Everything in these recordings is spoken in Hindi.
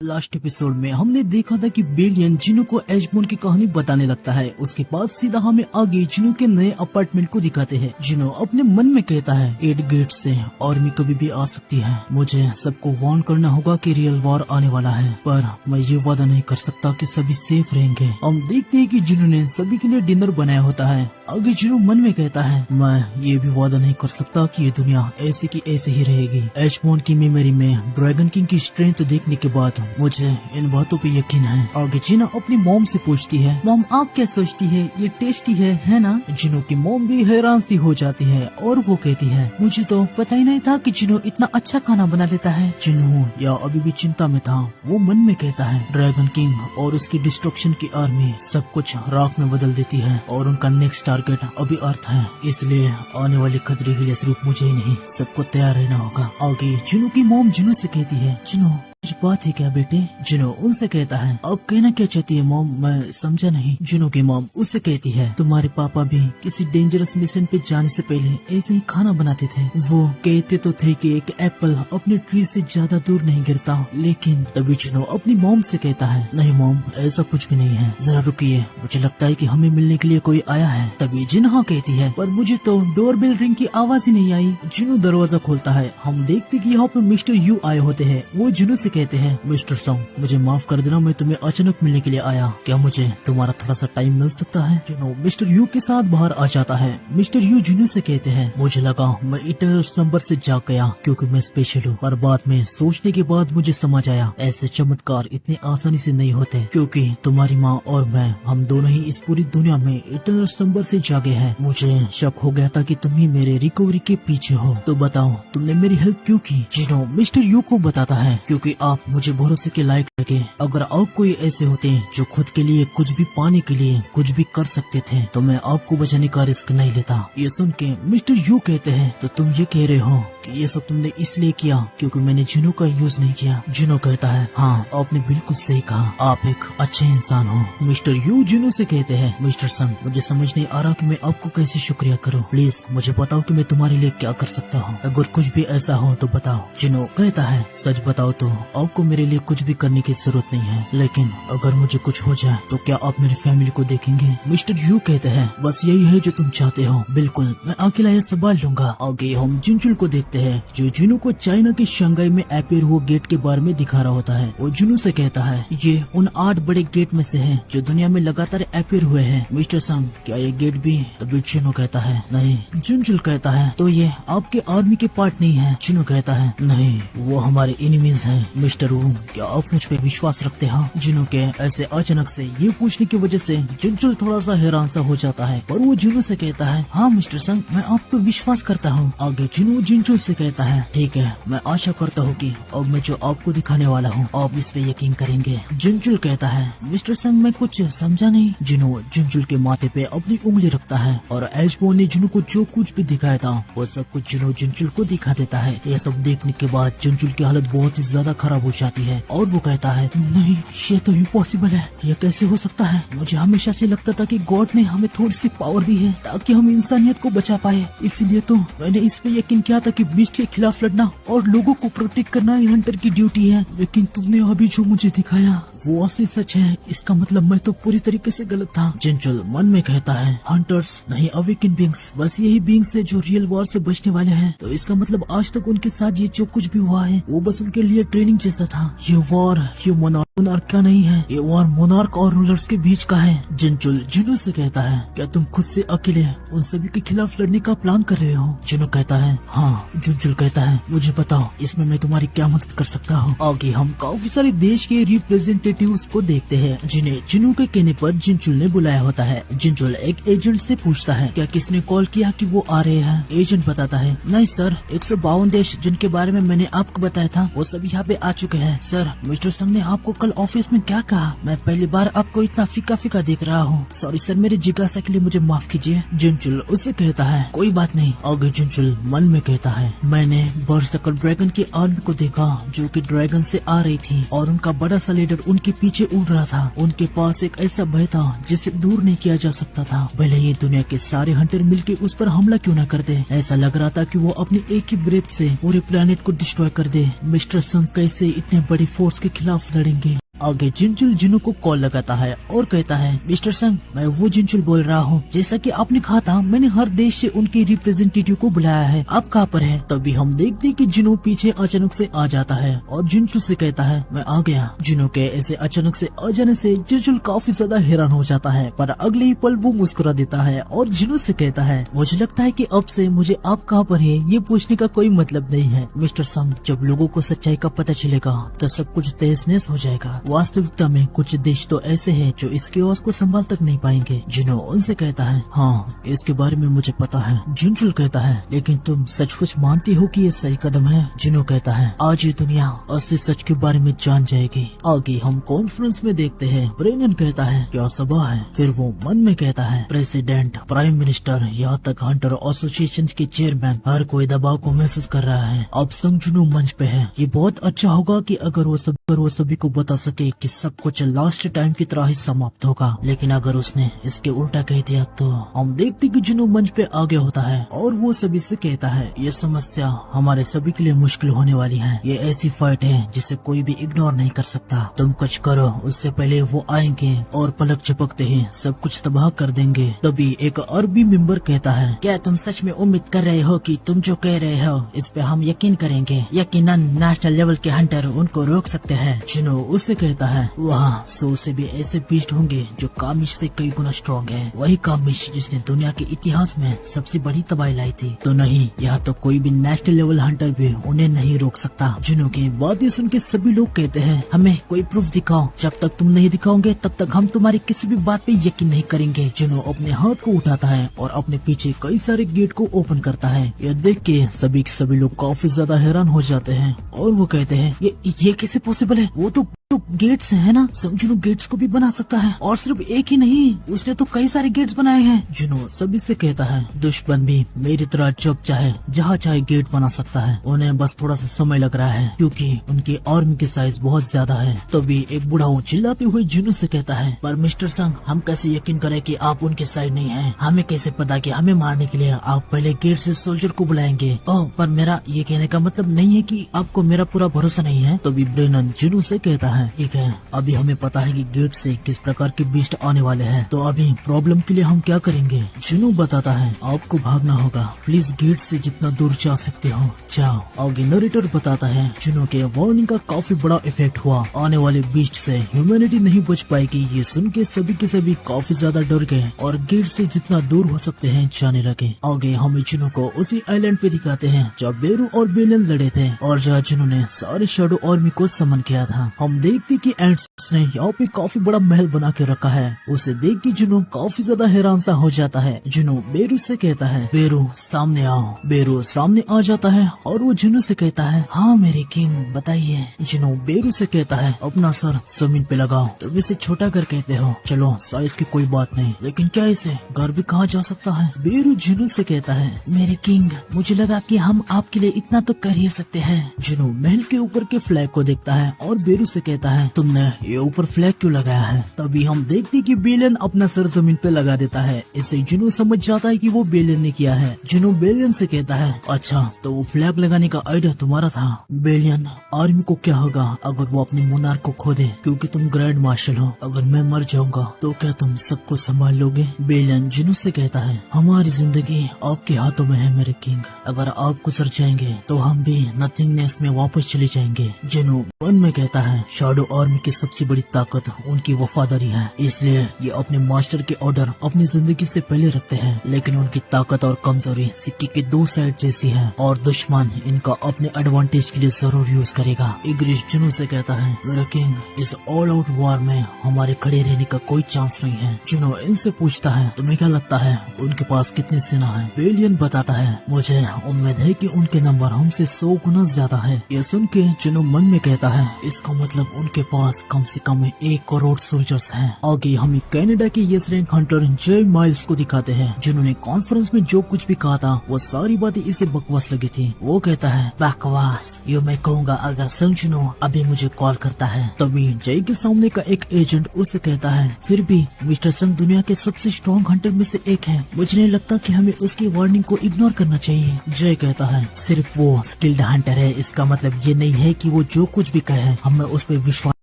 लास्ट एपिसोड में हमने देखा था कि बेलियन जिनो को एजबोन की कहानी बताने लगता है। उसके बाद सीधा हमें आगे जिनो के नए अपार्टमेंट को दिखाते हैं। जिनो अपने मन में कहता है 8 गेट से आर्मी कभी भी आ सकती है, मुझे सबको वार्न करना होगा कि रियल वॉर आने वाला है, पर मैं ये वादा नहीं कर सकता कि सभी सेफ रहेंगे। हम देखते हैं कि जिनो ने सभी के लिए डिनर बनाया होता है। आगे जिनो मन में कहता है मैं ये भी वादा नहीं कर सकता कि ये दुनिया ऐसी की ऐसे ही रहेगी। एजबोन की मेमोरी में ड्रैगन किंग की स्ट्रेंथ देखने के बाद मुझे इन बातों पे यकीन है। आगे जिनो अपनी मॉम से पूछती है, मॉम आप क्या सोचती है, ये टेस्टी है ना? जिनो की मॉम भी हैरान सी हो जाती है और वो कहती है मुझे तो पता ही नहीं था कि जिनो इतना अच्छा खाना बना लेता है। जिनो या अभी भी चिंता में था। वो मन में कहता है ड्रैगन किंग और उसकी डिस्ट्रक्शन की आर्मी सब कुछ राख में बदल देती है और उनका नेक्स्ट टारगेट अभी अर्थ है, इसलिए आने वाले खतरे के लिए सिर्फ मुझे ही नहीं सबको तैयार रहना होगा। आगे जिनो की मॉम जिनो से कहती है जिनो कुछ बात है क्या बेटे? जिनो उनसे कहता है अब कहना क्या चाहती है मॉम, मैं समझा नहीं। जिनो की मॉम उससे कहती है तुम्हारे पापा भी किसी डेंजरस मिशन पे जाने से पहले ऐसे ही खाना बनाते थे। वो कहते तो थे कि एक एप्पल अपने ट्री से ज्यादा दूर नहीं गिरता, लेकिन तभी जिनो अपनी मॉम से कहता है नहीं मॉम ऐसा कुछ भी नहीं है, जरा रुकिए, मुझे लगता है कि हमें मिलने के लिए कोई आया है। तभी जिन्हा कहती है पर मुझे तो डोरबेल रिंग की आवाज ही नहीं आई। जिनो दरवाजा खोलता है। हम देखते कि यहाँ पे मिस्टर यू आए होते हैं। वो जिनो से कहते हैं मिस्टर सॉन्ग मुझे माफ कर देना, मैं तुम्हें अचानक मिलने के लिए आया, क्या मुझे तुम्हारा थोड़ा सा टाइम मिल सकता है? जिनो मिस्टर यू के साथ बाहर आ जाता है। मिस्टर यू जिनो से कहते हैं मुझे लगा मैं इटर्नल्स नंबर से जाग गया क्योंकि मैं स्पेशल हूँ, पर बाद में सोचने के बाद मुझे समझ आया ऐसे चमत्कार इतने आसानी से नहीं होते, क्योंकि तुम्हारी माँ और मैं हम दोनों ही इस पूरी दुनिया में इटर्नल्स नंबर से जागे हैं। मुझे शक हो गया था कि तुम ही मेरे रिकवरी के पीछे हो, तो बताओ तुमने मेरी हेल्प क्यों की? जिनो मिस्टर यू को बताता है क्योंकि आप मुझे भरोसे के लायक लगे। अगर आप कोई ऐसे होते जो खुद के लिए कुछ भी पाने के लिए कुछ भी कर सकते थे तो मैं आपको बचाने का रिस्क नहीं लेता। ये सुन के मिस्टर यू कहते हैं तो तुम ये कह रहे हो कि ये सब तुमने इसलिए किया क्योंकि मैंने जिनो का यूज नहीं किया? जिनो कहता है हाँ आपने बिल्कुल सही कहा, आप एक अच्छे इंसान हो। मिस्टर यू जिनो से कहते हैं मिस्टर संग मुझे समझ नहीं आ रहा कि मैं आपको कैसे शुक्रिया करूं, प्लीज मुझे बताओ कि मैं तुम्हारे लिए क्या कर सकता हूं, अगर कुछ भी ऐसा हो तो बताओ। जिनो कहता है सच बताओ तो आपको मेरे लिए कुछ भी करने की जरूरत नहीं है, लेकिन अगर मुझे कुछ हो जाए तो क्या आप मेरी फैमिली को देखेंगे? मिस्टर यू कहते हैं बस यही है जो तुम चाहते हो, बिल्कुल मैं अकेला ये संभाल लूंगा। आगे हम जिनचुल को देखते हैं जो जिनो को चाइना के शंघाई में अपीयर हुए गेट के बारे में दिखा रहा होता है। वो जिनो से कहता है ये उन 8 बड़े गेट में से है जो दुनिया में लगातार अपीयर हुए हैं। मिस्टर संग क्या ये गेट भी? तभी जिनो कहता है नहीं। जिनचुल कहता है तो ये आपके आर्मी के पार्ट नहीं है? जिनो कहता है नहीं वो हमारे एनिमीज हैं। मिस्टर वू क्या आप मुझ पे विश्वास रखते हैं? जिनो के ऐसे अचानक से ये पूछने की वजह से जिनचुल थोड़ा सा हैरान सा हो जाता है, पर वो जिनो से कहता है हाँ मिस्टर संग मैं आप पे विश्वास करता हूँ। आगे जिनो जिनचुल से कहता है ठीक है मैं आशा करता हूँ कि अब मैं जो आपको दिखाने वाला हूँ आप इस पे यकीन करेंगे। जिनचुल कहता है मिस्टर संग मैं कुछ समझा नहीं। जिनो जिनचुल के माथे पे अपनी उंगली रखता है और एजबोन ने जिनो को जो कुछ भी दिखाया था वो सब कुछ जिनो जिनचुल को दिखा देता है। ये सब देखने के बाद जिनचुल की हालत बहुत ही ज्यादा खराब हो जाती है और वो कहता है नहीं ये तो इम्पॉसिबल है, ये कैसे हो सकता है? मुझे हमेशा से लगता था कि गॉड ने हमें थोड़ी सी पावर दी है ताकि हम इंसानियत को बचा पाए, इसीलिए तो मैंने इस पे यकीन किया था कि बीस्ट के खिलाफ लड़ना और लोगों को प्रोटेक्ट करना ही हंटर की ड्यूटी है, लेकिन तुमने अभी जो मुझे दिखाया वो असली सच है, इसका मतलब मैं तो पूरी तरीके से गलत था। जिनचुल मन में कहता है हंटर्स नहीं अवेकन बीइंग्स, बस यही बीइंग्स है जो रियल वॉर से बचने वाले हैं, तो इसका मतलब आज तक उनके साथ ये जो कुछ भी हुआ है वो बस उनके लिए ट्रेनिंग जैसा था। ये वॉर ये मोनार्क का नहीं है, ये वॉर मोनार्क और रूलर्स के बीच का है। जिनचुल जिनो से कहता है क्या तुम खुद से अकेले उन सभी के खिलाफ लड़ने का प्लान कर रहे हो? जिनो कहता है हाँ। जिनचुल कहता है मुझे बताओ इसमें मैं तुम्हारी क्या मदद कर सकता हूँ? आगे हम काफी सारे देश के रिप्रेजेंटेटिव्स को देखते हैं जिन्हें जिनो के कहने पर जिनचुल ने बुलाया होता है। जिनचुल एक एजेंट से पूछता है क्या किसने कॉल किया कि वो आ रहे हैं? एजेंट बताता है नहीं सर 152 देश जिनके बारे में मैंने आपको बताया था वो सभी यहाँ पे आ चुके हैं। सर मिस्टर संग ने आपको कल ऑफिस में क्या कहा? मैं पहली बार आपको इतना फीका फीका देख रहा हूँ। सॉरी सर, मेरी जिज्ञासा के लिए मुझे माफ कीजिए। जुनचुल उससे कहता है कोई बात नहीं। आगे जुनचुल मन में कहता है मैंने बरसकल ड्रैगन की आर्मी को देखा जो कि ड्रैगन से आ रही थी और उनका बड़ा सा लीडर उनके पीछे उड़ रहा था। उनके पास एक ऐसा भय था जिसे दूर नहीं किया जा सकता था। भले ही दुनिया के सारे हंटर मिलके उस पर हमला क्यों न कर दे, ऐसा लग रहा था कि वो अपनी एक ही ब्रेथ से पूरे प्लेनेट को डिस्ट्रॉय कर दे। मिस्टर संग कैसे इतने बड़ी फोर्स के खिलाफ लड़ेंगे? आगे जुनचुल जिनू को कॉल लगाता है और कहता है मिस्टर संग, मैं वो जुनचुल बोल रहा हूँ। जैसा कि आपने कहा था, मैंने हर देश से उनके रिप्रेजेंटेटिव को बुलाया है। आप कहाँ पर है? तभी हम देखते कि जिनू पीछे अचानक से आ जाता है और जुनचुल से कहता है मैं आ गया। जिनू के ऐसे अचानक से आ जाने से जुनचुल काफी ज्यादा हैरान हो जाता है, पर अगले ही पल वो मुस्कुरा देता है और जिनू से कहता है मुझे लगता है कि अब से मुझे आप कहाँ पर है ये पूछने का कोई मतलब नहीं है। मिस्टर संग, जब लोगों को सच्चाई का पता चलेगा तो सब कुछ तहस नहस हो जाएगा। वास्तविकता में कुछ देश तो ऐसे हैं जो इस केओस को संभाल तक नहीं पाएंगे। जिनो उनसे कहता है हाँ, इसके बारे में मुझे पता है। जुनचुल कहता है लेकिन तुम सचमुच मानती हो कि ये सही कदम है? जिनो कहता है आज ये दुनिया असली सच के बारे में जान जाएगी। आगे हम कॉन्फ्रेंस में देखते हैं ब्रेनन कहता है क्या सभा है? फिर वो मन में कहता है प्रेसिडेंट, प्राइम मिनिस्टर, यहाँ तक हंटर एसोसिएशन के चेयरमैन, हर कोई दबाव को महसूस कर रहा है। अब संग जुनो मंच पे है। ये बहुत अच्छा होगा कि अगर वो सभी को बता सके कि सब कुछ लास्ट टाइम की तरह ही समाप्त होगा। लेकिन अगर उसने इसके उल्टा कह दिया तो हम देखते कि जुनू मंच पे आगे होता है और वो सभी से कहता है ये समस्या हमारे सभी के लिए मुश्किल होने वाली है। ये ऐसी फाइट है जिसे कोई भी इग्नोर नहीं कर सकता। तुम कुछ करो, उससे पहले वो आएंगे और पलक झपकते ही सब कुछ तबाह कर देंगे। तभी एक अरबी मेंबर कहता है क्या तुम सच में उम्मीद कर रहे हो कि तुम जो कह रहे हो इस पे हम यकीन करेंगे? यकीनन नेशनल लेवल के हंटर उनको रोक सकते हैं। जुनू उससे कहता है वहाँ 100 से भी ऐसे बीस्ट होंगे जो कामिश से कई गुना स्ट्रॉन्ग है। वही कामिश जिसने दुनिया के इतिहास में सबसे बड़ी तबाही लाई थी। तो नहीं, यहाँ तो कोई भी नेशनल लेवल हंटर भी उन्हें नहीं रोक सकता। जुनू की बातें सुन के सभी लोग कहते हैं हमें कोई प्रूफ दिखाओ। जब तक तुम नहीं दिखाओगे तब तक हम तुम्हारी किसी भी बात पे यकीन नहीं करेंगे। जुनू अपने हाथ को उठाता है और अपने पीछे कई सारे गेट को ओपन करता है। यह देख के सभी लोग काफी ज्यादा हैरान हो जाते हैं और वो कहते हैं ये कैसे पॉसिबल है? वो तो गेट्स है ना? जुनू गेट्स को भी बना सकता है और सिर्फ एक ही नहीं, उसने तो कई सारे गेट्स बनाए हैं। जुनू सभी से कहता है दुश्मन भी मेरी तरह जब चाहे जहाँ चाहे गेट बना सकता है। उन्हें बस थोड़ा सा समय लग रहा है क्योंकि उनकी आर्मी की साइज बहुत ज्यादा है। तभी एक बुढ़ाऊ चिल्लाते हुए जुनू से कहता है पर मिस्टर संग, हम कैसे यकीन करें कि आप उनके साइड नहीं हैं? हमें कैसे पता कि हमें मारने के लिए आप पहले गेट से सोल्जर को बुलाएंगे? ओह, पर मेरा ये कहने का मतलब नहीं है कि आपको मेरा पूरा भरोसा नहीं है। तभी ब्रेनन जुनू से कहता है ठीक है, अभी हमें पता है कि गेट से किस प्रकार के बीस्ट आने वाले हैं, तो अभी प्रॉब्लम के लिए हम क्या करेंगे? जुनू बताता है आपको भागना होगा। प्लीज गेट से जितना दूर जा सकते हो जाओ। आगे नरेटर बताता है जुनू के वार्निंग का काफी बड़ा इफेक्ट हुआ। आने वाले बीस्ट से ह्यूमैनिटी नहीं बच पाएगी। ये सुन के सभी काफी ज्यादा डर गए और गेट से जितना दूर हो सकते हैं जाने लगे। आगे हम जुनू को उसी आइलैंड पे दिखाते हैं जहाँ बेरू और बेलन लड़े थे और जहाँ जुनू ने सारे शैडो आर्मी को समन किया था। हम देखते कि एंड्स ने यहाँ पे काफी बड़ा महल बना के रखा है। उसे देख के जुनू काफी ज्यादा हैरान सा हो जाता है। जुनू बेरू से कहता है बेरू सामने आओ। बेरू सामने आ जाता है और वो जुनू से कहता है हाँ मेरे किंग बताइए। जुनू बेरू से कहता है अपना सर जमीन पे लगाओ। तुम इसे छोटा कर कहते हो, चलो साइज की कोई बात नहीं, लेकिन क्या इसे घर भी कहा जा सकता है? बेरू जुनू से कहता है मेरे किंग, मुझे लगा कि हम आपके लिए इतना तो कर ही सकते हैं। जुनू महल के ऊपर के फ्लैग को देखता है और बेरू से कहता है तुमने ये ऊपर फ्लैग क्यों लगाया है? तभी हम देखते कि बेलियन अपना सर जमीन पे लगा देता है। इससे जुनू समझ जाता है कि वो बेलियन ने किया है। जुनू बेलियन से कहता है अच्छा, तो वो फ्लैग लगाने का आइडिया तुम्हारा था। बेलियन, आर्मी को क्या होगा अगर वो अपने मोनार्क को खो दे, क्योंकि तुम ग्रैंड मार्शल हो। अगर मैं मर जाऊंगा तो क्या तुम सबको संभाल लोगे? बेलियन जुनू से कहता है हमारी जिंदगी आपके हाथों में है मेरे किंग। अगर आप गुजर जाएंगे तो हम भी नथिंगनेस में वापस चले जाएंगे। जुनू मन में कहता है शैडो आर्मी की सबसे बड़ी ताकत उनकी वफादारी है, इसलिए ये अपने मास्टर के ऑर्डर अपनी जिंदगी से पहले रखते हैं। लेकिन उनकी ताकत और कमजोरी सिक्के के दो साइड जैसी है और दुश्मन इनका अपने एडवांटेज के लिए जरूर यूज करेगा। इग्रिश जुनू से कहता है मेरा किंग, इस ऑल आउट वॉर में हमारे खड़े रहने का कोई चांस नहीं है। जुनू इनसे पूछता है तुम्हें क्या लगता है उनके पास कितनी सेना है? बेलियन बताता है मुझे उम्मीद है कि उनके नंबर हमसे 100 गुना ज्यादा है। ये सुन के जुनू मन में कहता है इसका मतलब उनके पास कम से कम 1 करोड़ सोल्जर्स हैं। आगे हमें कनाडा के यस रैंक हंटर जे माइल्स को दिखाते हैं, जिन्होंने कॉन्फ्रेंस में जो कुछ भी कहा था वो सारी बातें इसे बकवास लगी थी। वो कहता है बकवास, ये मैं कहूँगा अगर संजुनो अभी मुझे कॉल करता है। तभी जय के सामने का एक एजेंट उसे कहता है फिर भी मिस्टर संग दुनिया के सबसे स्ट्रॉन्ग हंटर में से एक है, मुझे नहीं लगता कि हमें उसकी वार्निंग को इग्नोर करना चाहिए। जय कहता है सिर्फ वो स्किल्ड हंटर है, इसका मतलब ये नहीं है कि वो जो कुछ भी कहे हमें उस पर विश्वास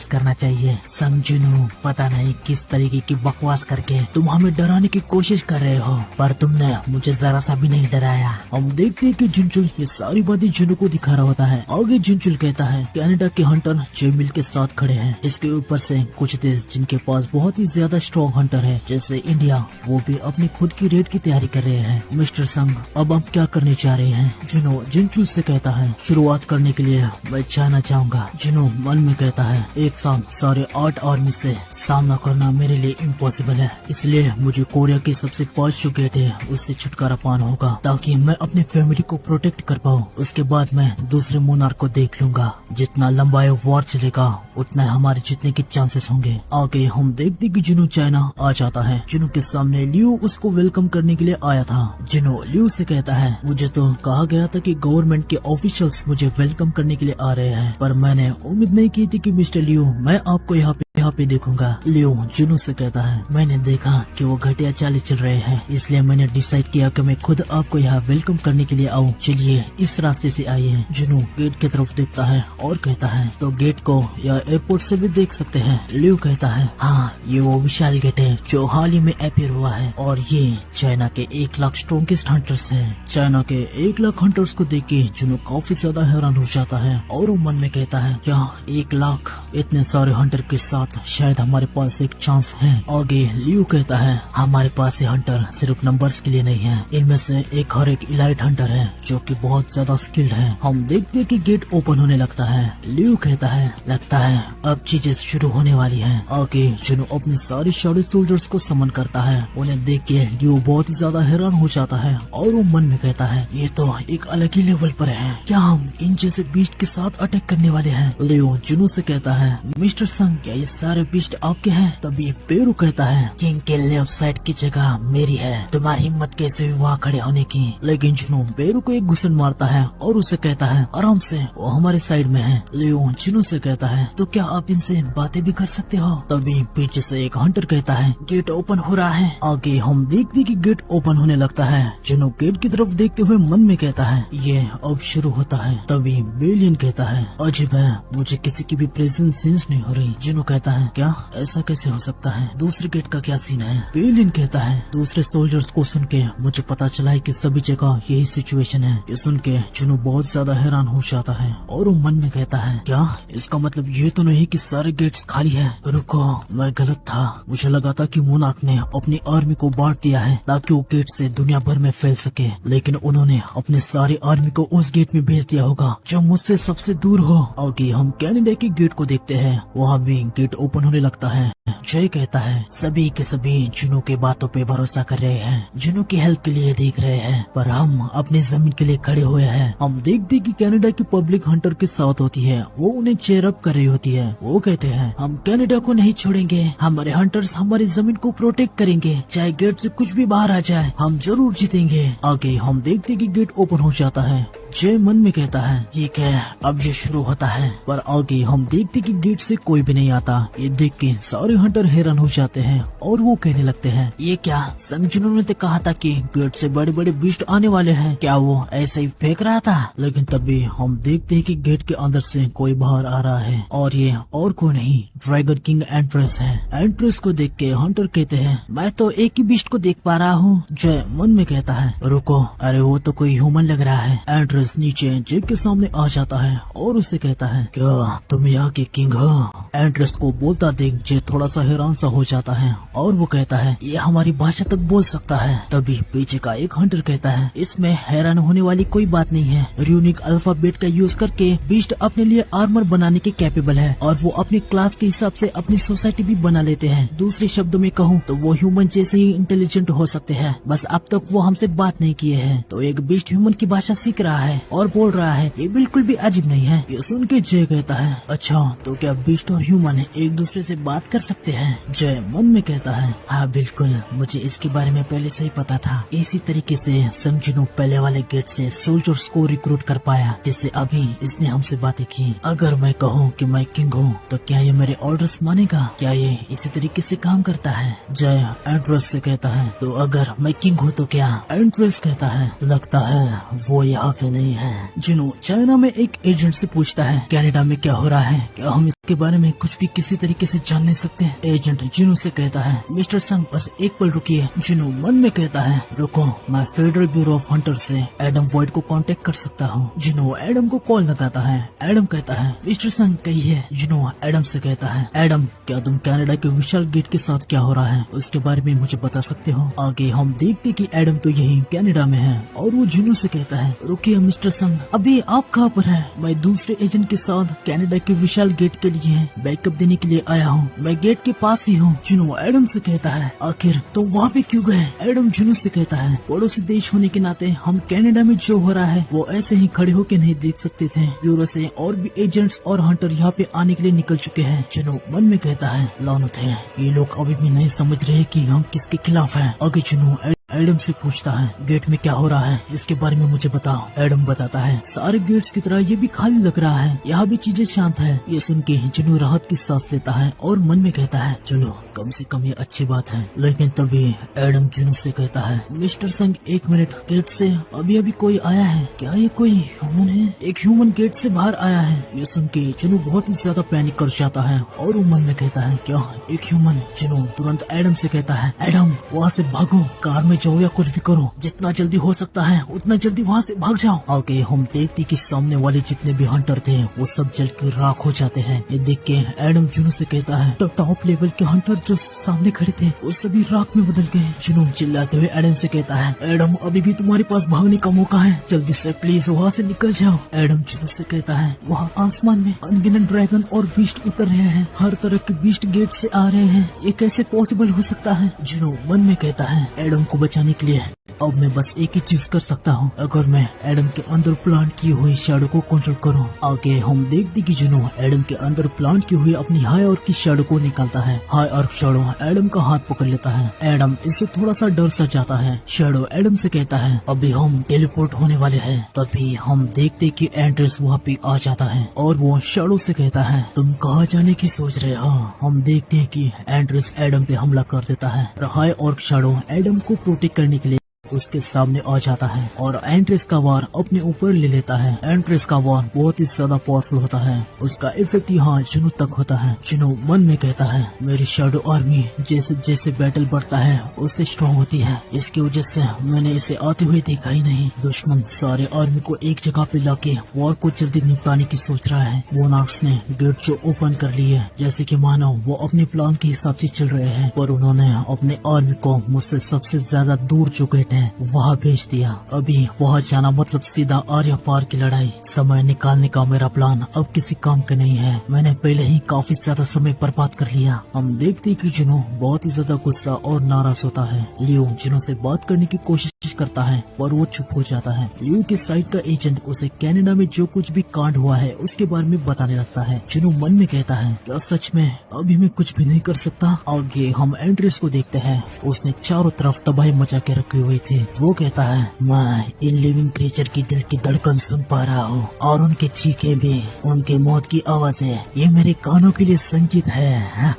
करना चाहिए। संजुनो पता नहीं किस तरीके की बकवास करके तुम हमें डराने की कोशिश कर रहे हो, पर तुमने मुझे जरा सा भी नहीं डराया। हम देखते हैं कि जुनचुल ये सारी बातें जुनू को दिखा रहा होता है। आगे जुनचुल कहता है कनाडा के हंटर जे मिल के साथ खड़े हैं, इसके ऊपर से कुछ देश जिनके पास बहुत ही ज्यादा स्ट्रॉन्ग हंटर है जैसे इंडिया, वो भी अपनी खुद की रेड की तैयारी कर रहे हैं। मिस्टर संग अब आप क्या करने जा रहे हैं? जुनो जुनचुल से कहता है शुरुआत करने के लिए मैं जाना चाहूँगा। जुनो मन में कहता है एक साथ सारे 8 आर्मी से सामना करना मेरे लिए इम्पॉसिबल है, इसलिए मुझे कोरिया के सबसे पास जो गेट है उससे छुटकारा पाना होगा ताकि मैं अपनी फैमिली को प्रोटेक्ट कर पाऊँ। उसके बाद मैं दूसरे मोनार्क को देख लूंगा। जितना लंबा वॉर चलेगा उतना हमारे जीतने के चांसेस होंगे। आगे हम देखते कि जुनू चाइना आ जाता है। जुनू के सामने लियो उसको वेलकम करने के लिए आया था। जुनू लियो से कहता है मुझे तो कहा गया था कि गवर्नमेंट के ऑफिशियल्स मुझे वेलकम करने के लिए आ रहे हैं, पर मैंने उम्मीद नहीं की थी कि मिस्टर लियो मैं आपको यहाँ पे देखूंगा। लियो जुनू से कहता है मैंने देखा कि वो घटिया चालें चल रहे हैं, इसलिए मैंने डिसाइड किया कि मैं खुद आपको यहाँ वेलकम करने के लिए आऊँ। चलिए इस रास्ते से आइए। जुनू गेट की तरफ देखता है और कहता है तो गेट को या एयरपोर्ट से भी देख सकते हैं। लियो कहता है हाँ, ये वो विशाल गेट है जो हाल ही में अपीयर हुआ है और ये चाइना के 1 लाख स्ट्रॉन्गेस्ट हंटर्स है। चाइना के 1 लाख हंटर्स को देख के जुनू काफी ज्यादा हैरान हो जाता है और वो मन में कहता है क्या 1 लाख इतने सारे हंटर के साथ शायद हमारे पास एक चांस है। आगे लियो कहता है हमारे पास ये हंटर सिर्फ नंबर्स के लिए नहीं है, इनमें से एक हर एक इलाइट हंटर है जो कि बहुत ज्यादा स्किल्ड है। हम देखते हैं कि गेट ओपन होने लगता है। लियो कहता है लगता है अब चीजें शुरू होने वाली है। आगे जुनू अपने सारे शैडो सोल्जर्स को समन करता है। उन्हें देख के लियो बहुत ही ज्यादा हैरान हो जाता है और वो मन में कहता है ये तो एक अलग ही लेवल पर है, क्या हम इन जैसे बीस्ट के साथ अटैक करने वाले हैं? लियो जुनू से कहता है मिस्टर संग क्या ये सारे बीस्ट आपके हैं? तभी पेरू कहता है किंग के लेफ्ट साइड की जगह मेरी है, तुम्हारी हिम्मत कैसे हुई वहाँ खड़े होने की? लेकिन जुनू पेरू को एक घुसन मारता है और उसे कहता है आराम से, वो हमारे साइड में है। लियो जुनू से कहता है तो क्या आप इनसे बातें भी कर सकते हो? तभी पीछे से एक हंटर कहता है गेट ओपन हो रहा है। आगे हम देखते कि गेट ओपन होने लगता है। जुनू गेट की तरफ देखते हुए मन में कहता है ये अब शुरू होता है। तभी बेलियन कहता है अजीब है, मुझे किसी की भी प्रेजेंस सेंस नहीं हो रही। जुनू कहता है क्या ऐसा कैसे हो सकता है? दूसरे गेट का क्या सीन है? बेलियन कहता है दूसरे सोल्जर्स को सुन के मुझे पता चला है कि सभी जगह यही सिचुएशन है। ये सुन के जुनू बहुत ज्यादा हैरान हो जाता है और वो मन में कहता है क्या इसका मतलब ये तो नहीं कि सारे गेट्स खाली है? रुको, मैं गलत था, मुझे लगा था कि मोनार्क ने अपनी आर्मी को बांट दिया है ताकि वो गेट से दुनिया भर में फैल सके, लेकिन उन्होंने अपने सारी आर्मी को उस गेट में भेज दिया होगा जो मुझसे सबसे दूर हो। आगे हम कनाडा के गेट को देखते हैं, वहाँ भी गेट ओपन होने लगता है। जय कहता है सभी के सभी जुनू के बातों पे भरोसा कर रहे हैं, जुनू की हेल्प के लिए देख रहे हैं, पर हम अपने जमीन के लिए खड़े हुए हैं। हम देखते कि कनाडा की पब्लिक हंटर के साथ होती है, वो उन्हें चेयर अप कर रही होती है। वो कहते हैं हम कनाडा को नहीं छोड़ेंगे, हमारे हंटर्स हमारी जमीन को प्रोटेक्ट करेंगे, चाहे गेट से कुछ भी बाहर आ जाए हम जरूर जीतेंगे। आगे हम देखते कि गेट ओपन हो जाता है। जय मन में कहता है ठीक है अब ये शुरू होता है, पर आगे हम देखते कि गेट से कोई भी नहीं आता। ये देख के सारे हंटर हैरान हो जाते हैं और वो कहने लगते हैं ये क्या, संजुनो ने तो कहा था कि गेट से बड़े बड़े बीस्ट आने वाले हैं, क्या वो ऐसे ही फेंक रहा था? लेकिन तभी हम देखते हैं कि गेट के अंदर से कोई बाहर आ रहा है और ये और कोई नहीं ड्रैगन किंग एंट्रेस है। एंट्रेस को देख के हंटर कहते हैं मैं तो एक ही बीस्ट को देख पा रहा हूँ। जय मन में कहता है रुको, अरे वो तो कोई ह्यूमन लग रहा है। एंट्रेस नीचे जेब के सामने आ जाता है और उससे कहता है क्या तुम यहाँ के किंग हो? एंट्रेस को बोलता देख जे थोड़ा सा हैरान सा हो जाता है और वो कहता है ये हमारी भाषा तक बोल सकता है। तभी पीछे का एक हंटर कहता है इसमें हैरान होने वाली कोई बात नहीं है, यूनिक अल्फाबेट का यूज करके बीस्ट अपने लिए आर्मर बनाने के कैपेबल है और वो अपने क्लास के हिसाब से अपनी सोसाइटी भी बना लेते हैं। दूसरे शब्दों में कहूँ तो वो ह्यूमन जैसे ही इंटेलिजेंट हो सकते हैं, बस अब तक वो हमसे बात नहीं किए हैं, तो एक बीस्ट ह्यूमन की भाषा सीख रहा है। है और बोल रहा है ये बिल्कुल भी अजीब नहीं है। ये सुन के जय कहता है अच्छा तो क्या बीस्ट और ह्यूमन एक दूसरे से बात कर सकते हैं? जय मन में कहता है हाँ बिल्कुल, मुझे इसके बारे में पहले से ही पता था। इसी तरीके से संजुनो पहले वाले गेट से सोल्जर्स को रिक्रूट कर पाया जिससे अभी इसने हमसे बातें की। अगर मैं कहूँ कि मैं किंग हूँ तो क्या ये मेरे ऑर्डर्स मानेगा? क्या ये इसी तरीके से काम करता है? जय एंड्रेस से कहता है तो अगर मैं किंग हूँ तो क्या? एंड्रेस कहता है लगता है वो यहाँ पे नहीं है। जुनो चाइना में एक एजेंट से पूछता है कनाडा में क्या हो रहा है, क्या हम इसके बारे में कुछ भी किसी तरीके से जान नहीं सकते? एजेंट जुनो से कहता है मिस्टर संग बस एक पल रुकिए। जुनो मन में कहता है रुको, मैं फेडरल ब्यूरो ऑफ हंटर से एडम वॉइड को कांटेक्ट कर सकता हूँ। जुनो एडम को कॉल लगाता है। एडम कहता है मिस्टर संग कहिए। जुनो एडम से कहता है एडम क्या तुम कनाडा के विशाल गेट के साथ क्या हो रहा है उसके बारे में मुझे बता सकते हो? आगे हम देखते कि एडम तो यही कनाडा में है और वो जुनो से कहता है रुकिए मिस्टर संग, अभी आप कहाँ पर हैं? मैं दूसरे एजेंट के साथ कनाडा के विशाल गेट के लिए बैकअप देने के लिए आया हूँ, मैं गेट के पास ही हूँ। जुनो एडम से कहता है आखिर तो वहाँ पे क्यों गए? एडम जुनो से कहता है पड़ोसी देश होने के नाते हम कनाडा में जो हो रहा है वो ऐसे ही खड़े होके नहीं देख सकते थे। ब्यूरो से और भी एजेंट्स और हंटर यहाँ पे आने के लिए निकल चुके हैं। जुनो मन में कहता है लानत है, ये लोग अभी भी नहीं समझ रहे कि हम किसके खिलाफ हैं। आगे जुनो एडम से पूछता है गेट में क्या हो रहा है इसके बारे में मुझे बताओ। एडम बताता है सारे गेट्स की तरह ये भी खाली लग रहा है, यहाँ भी चीजें शांत है। ये सुन के जुनू राहत की सांस लेता है और मन में कहता है चलो कम से कम ये अच्छी बात है। लेकिन तभी एडम जुनू से कहता है मिस्टर संग एक मिनट, गेट से अभी अभी कोई आया है, क्या ये कोई ह्यूमन है? एक ह्यूमन गेट से बाहर आया है। ये सुन के जुनू बहुत ही ज्यादा पैनिक कर जाता है और वो मन में कहता है क्या एक ह्यूमन? जुनू तुरंत एडम से कहता है एडम वहाँ से भागो, कार में जाओ या कुछ भी करो, जितना जल्दी हो सकता है उतना जल्दी वहाँ से भाग जाओ। आगे हम देखते कि सामने वाले जितने भी हंटर थे वो सब जल के राख हो जाते हैं। ये देख के एडम जुनू से कहता है तो टॉप लेवल के हंटर जो सामने खड़े थे वो सभी राख में बदल गए। जुनू चिल्लाते हुए एडम से कहता है एडम अभी भी तुम्हारे पास भागने का मौका है, जल्दी से प्लीज वहाँ से निकल जाओ। एडम जुनू से कहता है वहाँ आसमान में अनगिनत ड्रैगन और बीस्ट उतर रहे हैं, हर तरह के बीस्ट गेट से आ रहे हैं, ये कैसे पॉसिबल हो सकता है? जुनू मन में कहता है एडम को बचाने के लिए अब मैं बस एक ही चीज कर सकता हूँ, अगर मैं एडम के अंदर प्लांट की हुई शैडो को कंट्रोल करूँ। आगे हम देखते कि जुनू एडम के अंदर प्लांट की हुई अपनी हाई आर्क की शैडो को निकालता है। हाई आर्क शैडो एडम का हाथ पकड़ लेता है। एडम इससे थोड़ा सा डर सा जाता है। शैडो एडम से कहता है अभी हम टेलीपोर्ट होने वाले हैं। तभी हम देखते कि एंड्रेस वहाँ पे आ जाता है और वो शैडो से कहता है तुम कहाँ जाने की सोच रहे हो? हम देखते हैं कि एंड्रेस एडम पे हमला कर देता है। हाई आर्क शैडो एडम को प्रोटेक्ट करने के लिए उसके सामने आ जाता है और एंट्रेस का वार अपने ऊपर ले लेता है। एंट्रेस का वार बहुत ही ज्यादा पावरफुल होता है, उसका इफेक्ट यहाँ जुनू तक होता है। जुनू मन में कहता है मेरी शैडो आर्मी जैसे जैसे बैटल बढ़ता है उससे स्ट्रॉन्ग होती है, इसकी वजह से मैंने इसे आते हुए देखा ही नहीं। दुश्मन सारे आर्मी को एक जगह पे लाके वॉर को जल्दी निपटाने की सोच रहा है। मोनार्क्स ने गेट जो ओपन कर ली है जैसे कि मानो वो अपने प्लान के हिसाब से चल रहे हैं, पर उन्होंने अपने आर्मी को मुझसे सबसे ज्यादा दूर जो गेट है वहाँ भेज दिया। अभी वहाँ जाना मतलब सीधा आर्या पार की लड़ाई। समय निकालने का मेरा प्लान अब किसी काम का नहीं है, मैंने पहले ही काफी ज्यादा समय बर्बाद कर लिया। हम देखते कि जुनू बहुत ही ज्यादा गुस्सा और नाराज होता है। लियो जुनू से बात करने की कोशिश करता है पर वो चुप हो जाता है। लियो के साइड का एजेंट उसे कनाडा में जो कुछ भी कांड हुआ है उसके बारे में बताने लगता है। जुनू मन में कहता है क्या सच में अभी मैं कुछ भी नहीं कर सकता? आगे हम एंड्रेस को देखते हैं, उसने चारों तरफ तबाही मचा के रखी हुई थी। वो कहता है मैं इन लिविंग क्रिएचर की दिल की धड़कन सुन पा रहा हूँ और उनके चीखे भी, उनके मौत की आवाज है, ये मेरे कानों के लिए संगीत है।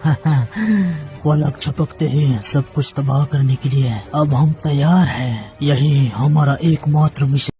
पलक झपकते ही सब कुछ तबाह करने के लिए अब हम तैयार हैं, यही हमारा एकमात्र मिशन